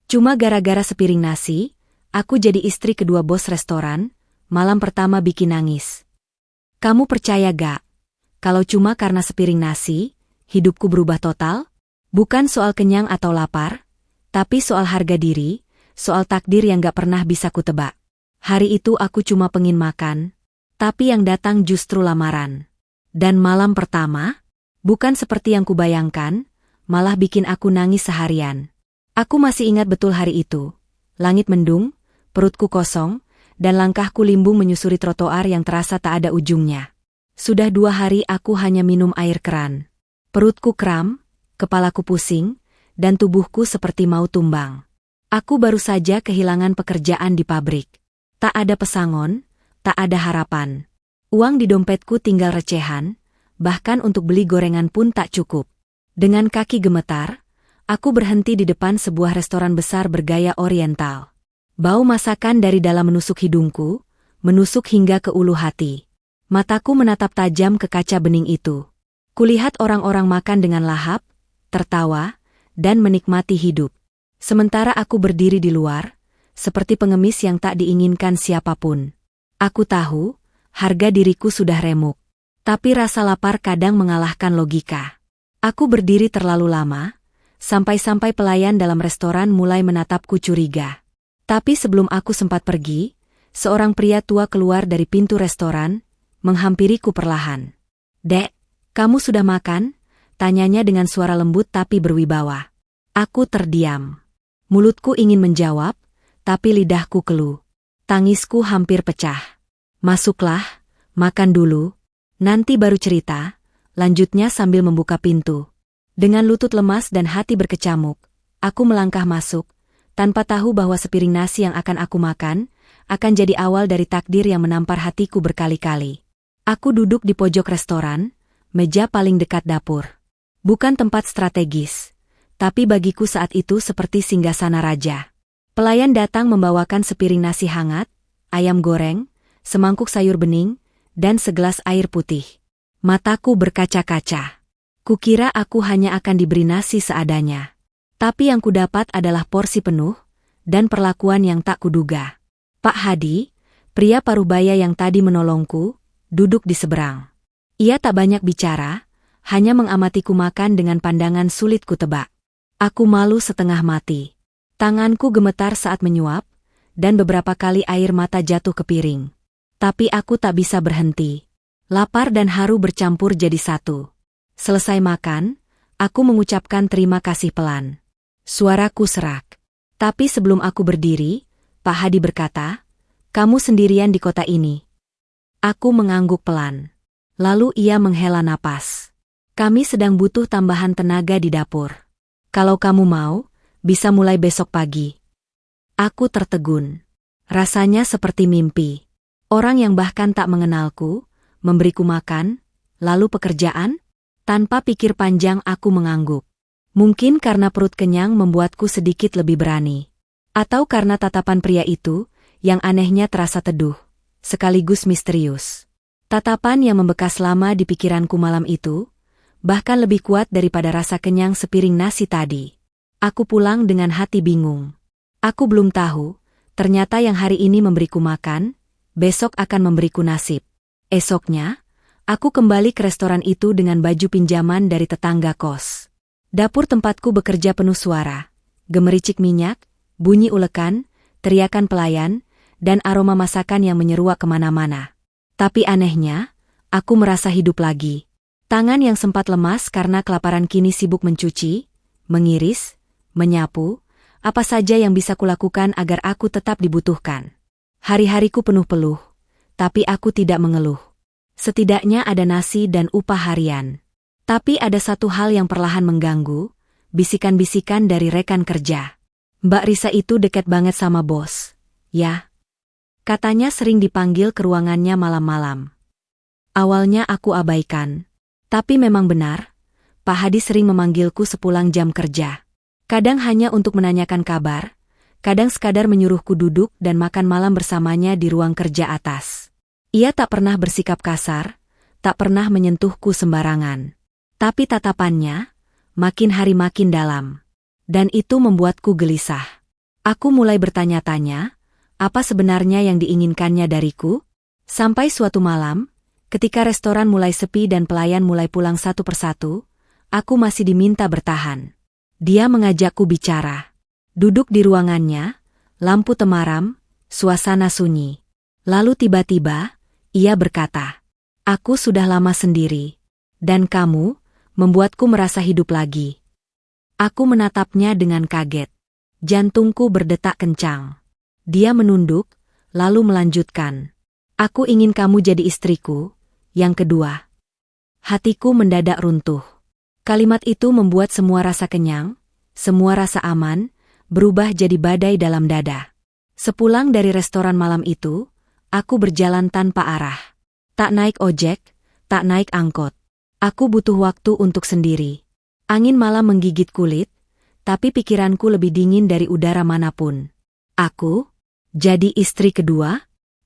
Cuma gara-gara sepiring nasi, aku jadi istri kedua bos restoran, malam pertama bikin nangis. Kamu percaya gak? Kalau cuma karena sepiring nasi, hidupku berubah total? Bukan soal kenyang atau lapar, tapi soal harga diri, soal takdir yang gak pernah bisa kutebak. Hari itu aku cuma pengen makan, tapi yang datang justru lamaran. Dan malam pertama, bukan seperti yang kubayangkan, malah bikin aku nangis seharian. Aku masih ingat betul hari itu. Langit mendung, perutku kosong, dan langkahku limbung menyusuri trotoar yang terasa tak ada ujungnya. Sudah 2 hari aku hanya minum air keran. Perutku kram, kepalaku pusing, dan tubuhku seperti mau tumbang. Aku baru saja kehilangan pekerjaan di pabrik. Tak ada pesangon, tak ada harapan. Uang di dompetku tinggal recehan, bahkan untuk beli gorengan pun tak cukup. Dengan kaki gemetar, aku berhenti di depan sebuah restoran besar bergaya oriental. Bau masakan dari dalam menusuk hidungku, menusuk hingga ke ulu hati. Mataku menatap tajam ke kaca bening itu. Kulihat orang-orang makan dengan lahap, tertawa, dan menikmati hidup. Sementara aku berdiri di luar, seperti pengemis yang tak diinginkan siapapun. Aku tahu, harga diriku sudah remuk. Tapi rasa lapar kadang mengalahkan logika. Aku berdiri terlalu lama, sampai-sampai pelayan dalam restoran mulai menatapku curiga. Tapi sebelum aku sempat pergi, seorang pria tua keluar dari pintu restoran, menghampiriku perlahan. "Dek, kamu sudah makan?" tanyanya dengan suara lembut tapi berwibawa. Aku terdiam. Mulutku ingin menjawab, tapi lidahku keluh. Tangisku hampir pecah. "Masuklah, makan dulu, nanti baru cerita," lanjutnya sambil membuka pintu. Dengan lutut lemas dan hati berkecamuk, aku melangkah masuk, tanpa tahu bahwa sepiring nasi yang akan aku makan, akan jadi awal dari takdir yang menampar hatiku berkali-kali. Aku duduk di pojok restoran, meja paling dekat dapur. Bukan tempat strategis, tapi bagiku saat itu seperti singgasana raja. Pelayan datang membawakan sepiring nasi hangat, ayam goreng, semangkuk sayur bening, dan segelas air putih. Mataku berkaca-kaca. Kukira aku hanya akan diberi nasi seadanya. Tapi yang kudapat adalah porsi penuh, dan perlakuan yang tak kuduga. Pak Hadi, pria parubaya yang tadi menolongku, duduk di seberang. Ia tak banyak bicara, hanya mengamatiku makan dengan pandangan sulit kutebak. Aku malu setengah mati. Tanganku gemetar saat menyuap, dan beberapa kali air mata jatuh ke piring. Tapi aku tak bisa berhenti. Lapar dan haru bercampur jadi satu. Selesai makan, aku mengucapkan terima kasih pelan. Suaraku serak. Tapi sebelum aku berdiri, Pak Hadi berkata, "Kamu sendirian di kota ini." Aku mengangguk pelan. Lalu ia menghela napas. "Kami sedang butuh tambahan tenaga di dapur. Kalau kamu mau, bisa mulai besok pagi." Aku tertegun. Rasanya seperti mimpi. Orang yang bahkan tak mengenalku, memberiku makan, lalu pekerjaan? Tanpa pikir panjang aku mengangguk. Mungkin karena perut kenyang membuatku sedikit lebih berani. Atau karena tatapan pria itu, yang anehnya terasa teduh, sekaligus misterius. Tatapan yang membekas lama di pikiranku malam itu, bahkan lebih kuat daripada rasa kenyang sepiring nasi tadi. Aku pulang dengan hati bingung. Aku belum tahu, ternyata yang hari ini memberiku makan, besok akan memberiku nasib. Esoknya, aku kembali ke restoran itu dengan baju pinjaman dari tetangga kos. Dapur tempatku bekerja penuh suara, gemericik minyak, bunyi ulekan, teriakan pelayan, dan aroma masakan yang menyeruak kemana-mana. Tapi anehnya, aku merasa hidup lagi. Tangan yang sempat lemas karena kelaparan kini sibuk mencuci, mengiris, menyapu, apa saja yang bisa kulakukan agar aku tetap dibutuhkan. Hari-hariku penuh peluh, tapi aku tidak mengeluh. Setidaknya ada nasi dan upah harian. Tapi ada satu hal yang perlahan mengganggu, bisikan-bisikan dari rekan kerja. "Mbak Risa itu dekat banget sama bos, ya?" Katanya sering dipanggil ke ruangannya malam-malam. Awalnya aku abaikan. Tapi memang benar, Pak Hadi sering memanggilku sepulang jam kerja. Kadang hanya untuk menanyakan kabar, kadang sekadar menyuruhku duduk dan makan malam bersamanya di ruang kerja atas. Ia tak pernah bersikap kasar, tak pernah menyentuhku sembarangan. Tapi tatapannya, makin hari makin dalam. Dan itu membuatku gelisah. Aku mulai bertanya-tanya, apa sebenarnya yang diinginkannya dariku? Sampai suatu malam, ketika restoran mulai sepi dan pelayan mulai pulang satu persatu, aku masih diminta bertahan. Dia mengajakku bicara. Duduk di ruangannya, lampu temaram, suasana sunyi. Lalu tiba-tiba, ia berkata, "Aku sudah lama sendiri. Dan kamu, membuatku merasa hidup lagi." Aku menatapnya dengan kaget. Jantungku berdetak kencang. Dia menunduk, lalu melanjutkan. "Aku ingin kamu jadi istriku, yang kedua." Hatiku mendadak runtuh. Kalimat itu membuat semua rasa kenyang, semua rasa aman, berubah jadi badai dalam dada. Sepulang dari restoran malam itu, aku berjalan tanpa arah. Tak naik ojek, tak naik angkot. Aku butuh waktu untuk sendiri. Angin malam menggigit kulit, tapi pikiranku lebih dingin dari udara manapun. Aku? Jadi istri kedua?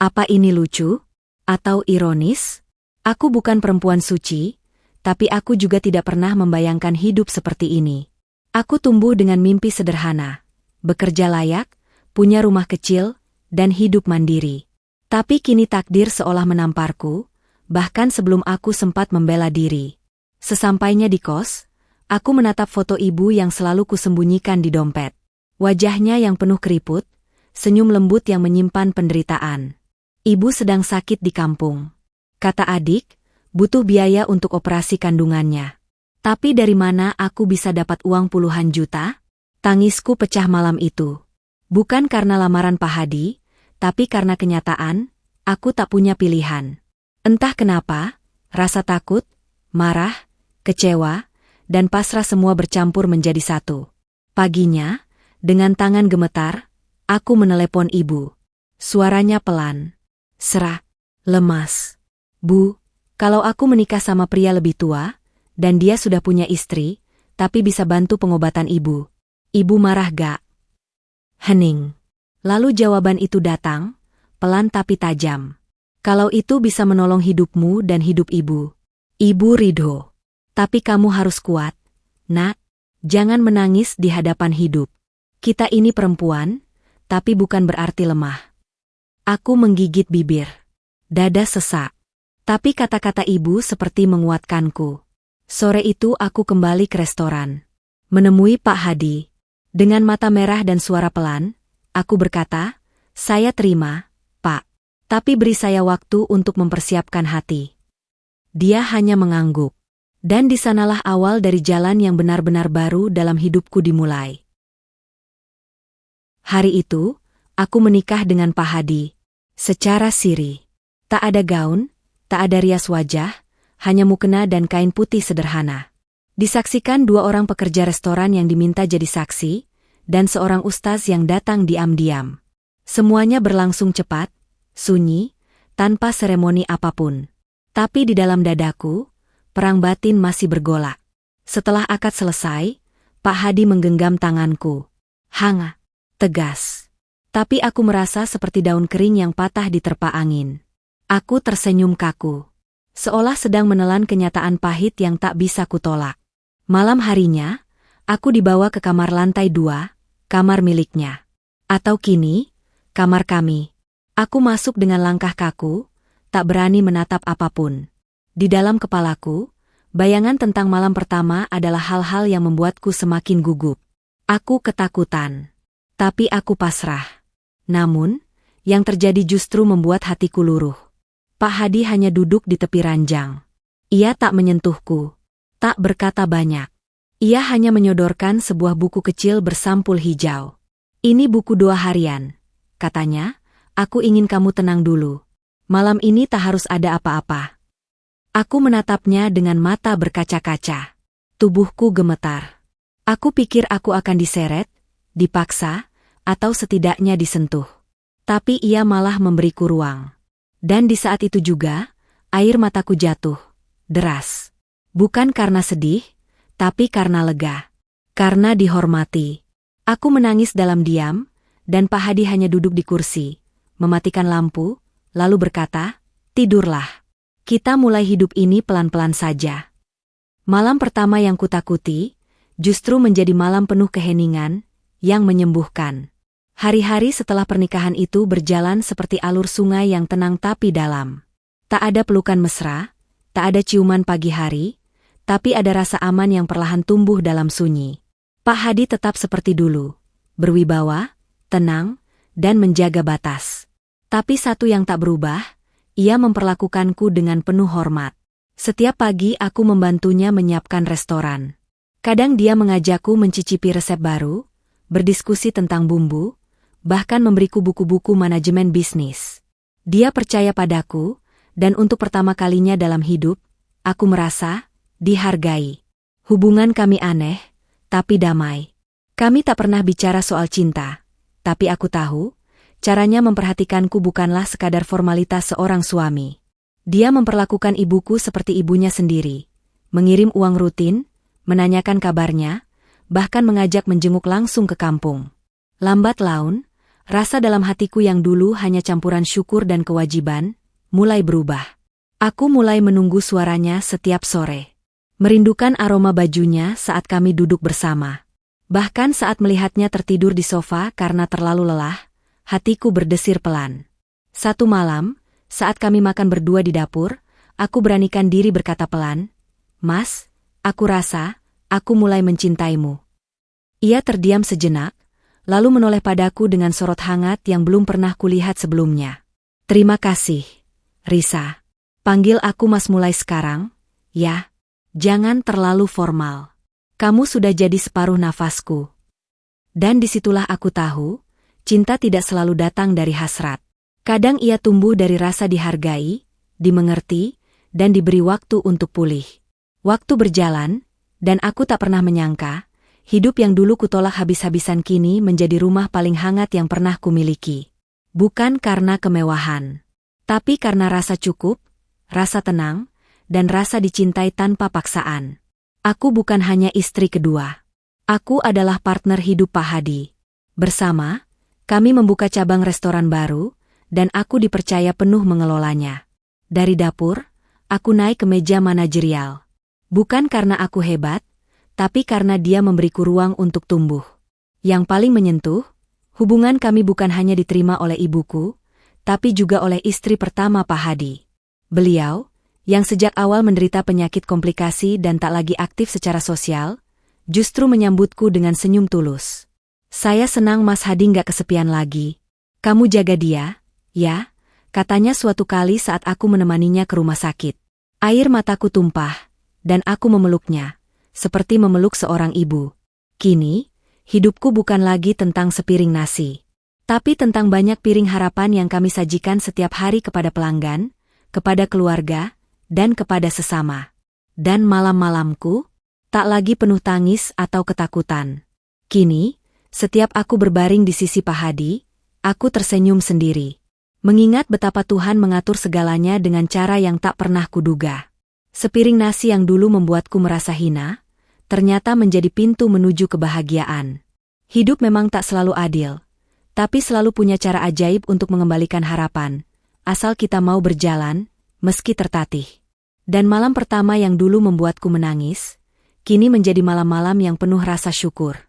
Apa ini lucu? Atau ironis? Aku bukan perempuan suci, tapi aku juga tidak pernah membayangkan hidup seperti ini. Aku tumbuh dengan mimpi sederhana, bekerja layak, punya rumah kecil, dan hidup mandiri. Tapi kini takdir seolah menamparku, bahkan sebelum aku sempat membela diri. Sesampainya di kos, aku menatap foto ibu yang selalu kusembunyikan di dompet. Wajahnya yang penuh keriput, senyum lembut yang menyimpan penderitaan. Ibu sedang sakit di kampung. Kata adik, butuh biaya untuk operasi kandungannya. Tapi dari mana aku bisa dapat uang puluhan juta? Tangisku pecah malam itu. Bukan karena lamaran Pak Hadi, tapi karena kenyataan, aku tak punya pilihan. Entah kenapa, rasa takut, marah, kecewa, dan pasrah semua bercampur menjadi satu. Paginya, dengan tangan gemetar, aku menelepon ibu. Suaranya pelan, serak, lemas. "Bu, kalau aku menikah sama pria lebih tua, dan dia sudah punya istri, tapi bisa bantu pengobatan ibu. Ibu marah gak?" Hening. Lalu jawaban itu datang, pelan tapi tajam. "Kalau itu bisa menolong hidupmu dan hidup ibu, ibu ridho. Tapi kamu harus kuat, nak. Jangan menangis di hadapan hidup. Kita ini perempuan, tapi bukan berarti lemah." Aku menggigit bibir. Dada sesak. Tapi kata-kata ibu seperti menguatkanku. Sore itu aku kembali ke restoran. Menemui Pak Hadi. Dengan mata merah dan suara pelan, aku berkata, "Saya terima, Pak. Tapi beri saya waktu untuk mempersiapkan hati." Dia hanya mengangguk. Dan di sanalah awal dari jalan yang benar-benar baru dalam hidupku dimulai. Hari itu, aku menikah dengan Pak Hadi. Secara siri. Tak ada gaun, tak ada rias wajah, hanya mukena dan kain putih sederhana. Disaksikan dua orang pekerja restoran yang diminta jadi saksi, dan seorang ustaz yang datang diam-diam. Semuanya berlangsung cepat, sunyi, tanpa seremoni apapun. Tapi di dalam dadaku, perang batin masih bergolak. Setelah akad selesai, Pak Hadi menggenggam tanganku. Hangat, tegas. Tapi aku merasa seperti daun kering yang patah diterpa angin. Aku tersenyum kaku. Seolah sedang menelan kenyataan pahit yang tak bisa kutolak. Malam harinya, aku dibawa ke kamar lantai 2, kamar miliknya. Atau kini, kamar kami. Aku masuk dengan langkah kaku, tak berani menatap apapun. Di dalam kepalaku, bayangan tentang malam pertama adalah hal-hal yang membuatku semakin gugup. Aku ketakutan. Tapi aku pasrah. Namun, yang terjadi justru membuat hatiku luruh. Pak Hadi hanya duduk di tepi ranjang. Ia tak menyentuhku, tak berkata banyak. Ia hanya menyodorkan sebuah buku kecil bersampul hijau. "Ini buku doa harian," katanya. "Aku ingin kamu tenang dulu. Malam ini tak harus ada apa-apa." Aku menatapnya dengan mata berkaca-kaca. Tubuhku gemetar. Aku pikir aku akan diseret, dipaksa, atau setidaknya disentuh. Tapi ia malah memberiku ruang. Dan di saat itu juga, air mataku jatuh, deras. Bukan karena sedih, tapi karena lega. Karena dihormati. Aku menangis dalam diam, dan Pak Hadi hanya duduk di kursi, mematikan lampu, lalu berkata, "Tidurlah. Kita mulai hidup ini pelan-pelan saja." Malam pertama yang kutakuti, justru menjadi malam penuh keheningan, yang menyembuhkan. Hari-hari setelah pernikahan itu berjalan seperti alur sungai yang tenang tapi dalam. Tak ada pelukan mesra, tak ada ciuman pagi hari, tapi ada rasa aman yang perlahan tumbuh dalam sunyi. Pak Hadi tetap seperti dulu, berwibawa, tenang, dan menjaga batas. Tapi satu yang tak berubah, ia memperlakukanku dengan penuh hormat. Setiap pagi aku membantunya menyiapkan restoran. Kadang dia mengajakku mencicipi resep baru, berdiskusi tentang bumbu, bahkan memberiku buku-buku manajemen bisnis. Dia percaya padaku, dan untuk pertama kalinya dalam hidup, aku merasa dihargai. Hubungan kami aneh, tapi damai. Kami tak pernah bicara soal cinta, tapi aku tahu, caranya memperhatikanku bukanlah sekadar formalitas seorang suami. Dia memperlakukan ibuku seperti ibunya sendiri, mengirim uang rutin, menanyakan kabarnya, bahkan mengajak menjenguk langsung ke kampung. Lambat laun, rasa dalam hatiku yang dulu hanya campuran syukur dan kewajiban, mulai berubah. Aku mulai menunggu suaranya setiap sore. Merindukan aroma bajunya saat kami duduk bersama. Bahkan saat melihatnya tertidur di sofa karena terlalu lelah, hatiku berdesir pelan. Satu malam, saat kami makan berdua di dapur, aku beranikan diri berkata pelan, "Mas, aku rasa, aku mulai mencintaimu." Ia terdiam sejenak, lalu menoleh padaku dengan sorot hangat yang belum pernah kulihat sebelumnya. "Terima kasih, Risa. Panggil aku Mas mulai sekarang, ya. Jangan terlalu formal. Kamu sudah jadi separuh nafasku." Dan disitulah aku tahu, cinta tidak selalu datang dari hasrat. Kadang ia tumbuh dari rasa dihargai, dimengerti, dan diberi waktu untuk pulih. Waktu berjalan, dan aku tak pernah menyangka, hidup yang dulu kutolak habis-habisan kini menjadi rumah paling hangat yang pernah kumiliki. Bukan karena kemewahan, tapi karena rasa cukup, rasa tenang, dan rasa dicintai tanpa paksaan. Aku bukan hanya istri kedua. Aku adalah partner hidup Pak Hadi. Bersama, kami membuka cabang restoran baru, dan aku dipercaya penuh mengelolanya. Dari dapur, aku naik ke meja manajerial. Bukan karena aku hebat, tapi karena dia memberiku ruang untuk tumbuh. Yang paling menyentuh, hubungan kami bukan hanya diterima oleh ibuku, tapi juga oleh istri pertama Pak Hadi. Beliau, yang sejak awal menderita penyakit komplikasi dan tak lagi aktif secara sosial, justru menyambutku dengan senyum tulus. "Saya senang Mas Hadi nggak kesepian lagi. Kamu jaga dia, ya?" katanya suatu kali saat aku menemaninya ke rumah sakit. Air mataku tumpah, dan aku memeluknya, seperti memeluk seorang ibu. Kini, hidupku bukan lagi tentang sepiring nasi, tapi tentang banyak piring harapan yang kami sajikan setiap hari kepada pelanggan, kepada keluarga, dan kepada sesama. Dan malam-malamku, tak lagi penuh tangis atau ketakutan. Kini, setiap aku berbaring di sisi Pak Hadi, aku tersenyum sendiri. Mengingat betapa Tuhan mengatur segalanya dengan cara yang tak pernah kuduga. Sepiring nasi yang dulu membuatku merasa hina, ternyata menjadi pintu menuju kebahagiaan. Hidup memang tak selalu adil, tapi selalu punya cara ajaib untuk mengembalikan harapan, asal kita mau berjalan, meski tertatih. Dan malam pertama yang dulu membuatku menangis, kini menjadi malam-malam yang penuh rasa syukur.